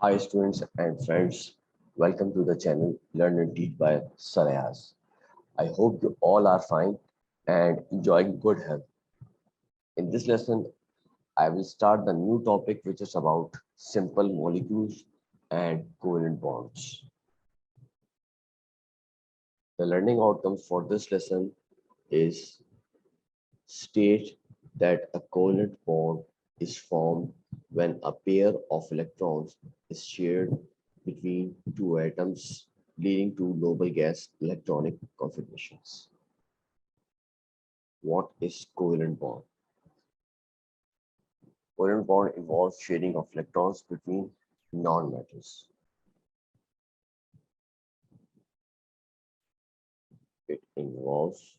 Hi students and friends, welcome to the channel Learn and Teach by Ayaz. I hope you all are fine and enjoying good health. In this lesson, I will start the new topic which is about simple molecules and covalent bonds. The learning outcomes for this lesson is state that a covalent bond is formed when a pair of electrons is shared between two atoms, leading to noble gas electronic configurations. What is covalent bond? Covalent bond involves sharing of electrons between non-metals. It involves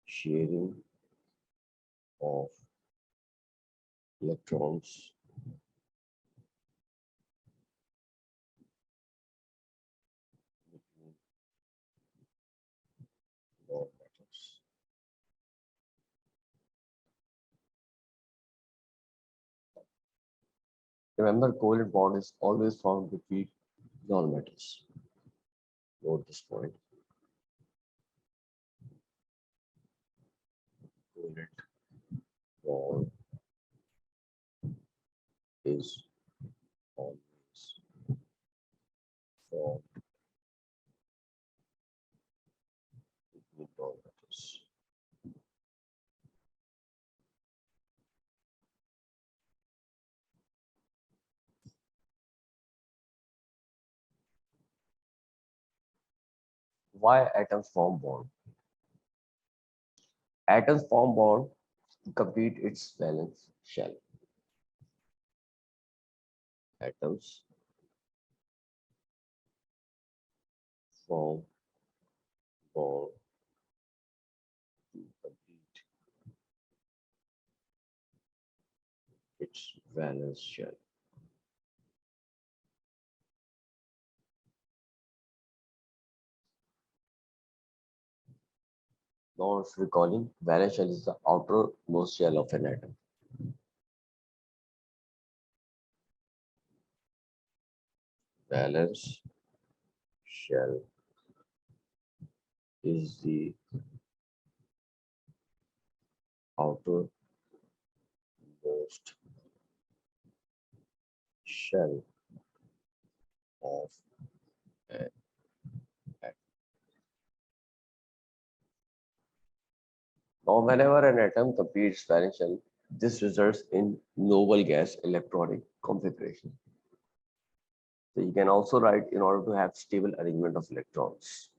sharing of electrons between non-metals. Remember, covalent bond is always found between non-metals. Note this point. Covalent bond is always formed between non-metals. Why atoms form bond? Atoms form bond to complete its valence shell. Atoms form bond to complete its valence shell. Now, if recalling, valence shell is the outermost shell of an atom. Valence shell is the outermost shell of an atom. Now, whenever an atom completes valence shell, this results in noble gas electronic configuration. So you can also write in order to have stable arrangement of electrons.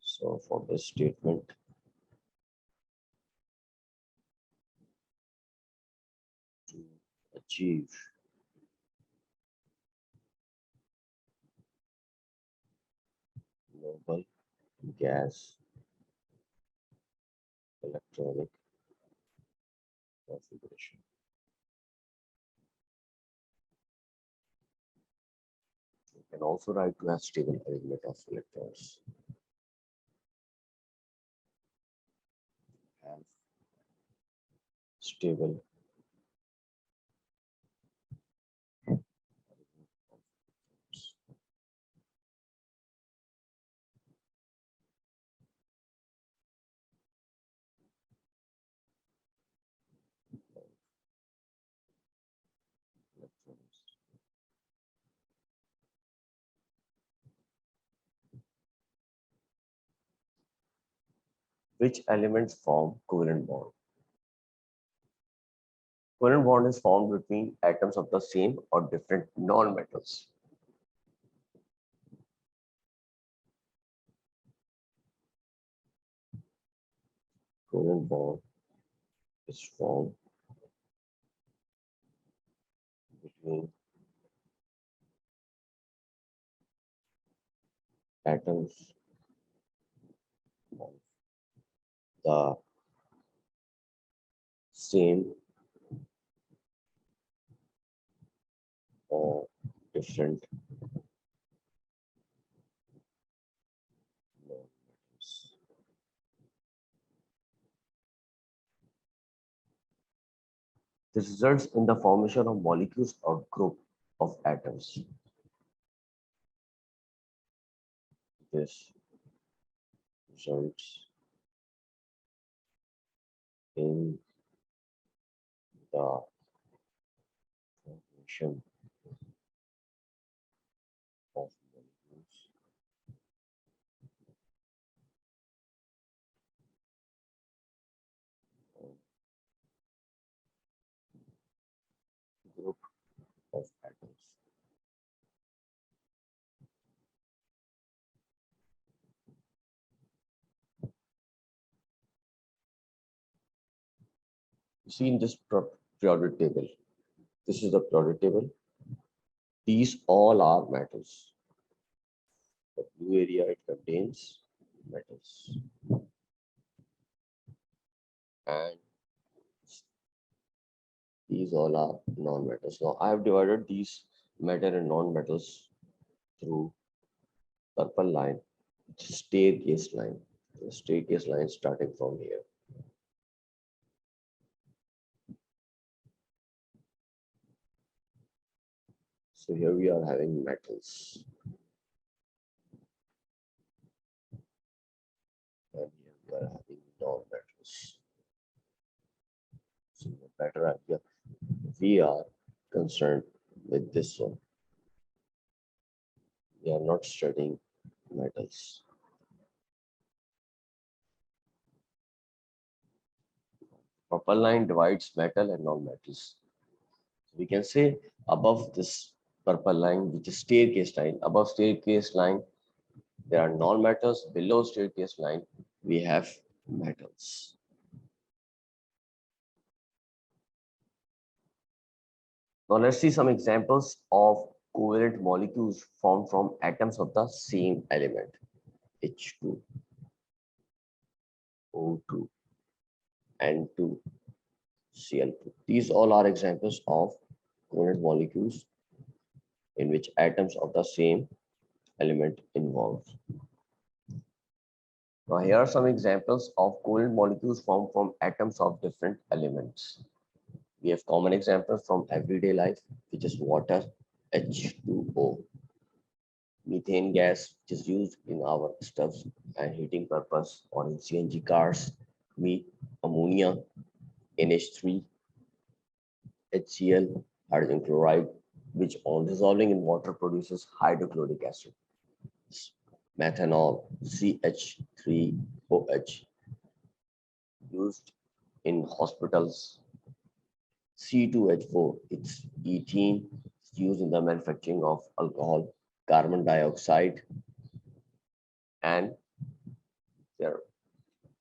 So for this statement, to achieve noble gas electronic configuration. You can also write to have stable arrangement of electrons. Have stable arrangement of electrons. Which elements form covalent bond? Covalent bond is formed between atoms of the same or different non-metals. Covalent bond is formed between atoms of the same or different non-metals. This results in the formation of molecules or group of atoms. This results in the formation of molecules or group of atoms. You see in this periodic table, this is the periodic table. These all are metals. The blue area, it contains metals. And these all are non-metals. Now I have divided these metal and non-metals through purple line, which is staircase line. The staircase line starting from here. So here we are having metals. And here we are having non-metals. So the better idea, we are concerned with this one. We are not studying metals. Purple line divides metal and non-metals. We can say above this purple line, which is staircase line, above staircase line, there are non-metals. Below staircase line, we have metals. Now let's see some examples of covalent molecules formed from atoms of the same element. H2, O2, N2, Cl2. These all are examples of covalent molecules in which atoms of the same element involved. Now here are some examples of covalent molecules formed from atoms of different elements. We have common examples from everyday life, which is water, H2O. Methane gas, which is used in our stoves and heating purpose or in CNG cars. Ammonia, NH3, HCl, hydrogen chloride, which on dissolving in water produces hydrochloric acid. Methanol, CH3OH, used in hospitals. C2H4, it's ethene, it's used in the manufacturing of alcohol. Carbon dioxide, and there are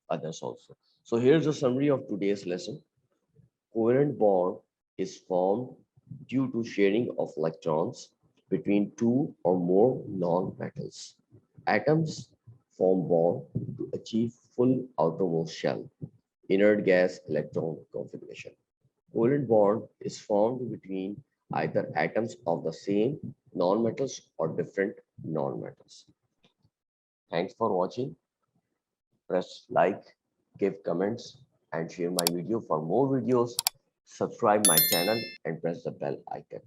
others also. So here's a summary of today's lesson. Covalent bond is formed due to sharing of electrons between two or more non-metals. Atoms form bond to achieve full outermost shell, inert gas electron configuration. Covalent bond is formed between either atoms of the same non-metals or different non-metals. Thanks for watching. Press like, give comments, and share my video for more videos. Subscribe my channel and press the bell icon.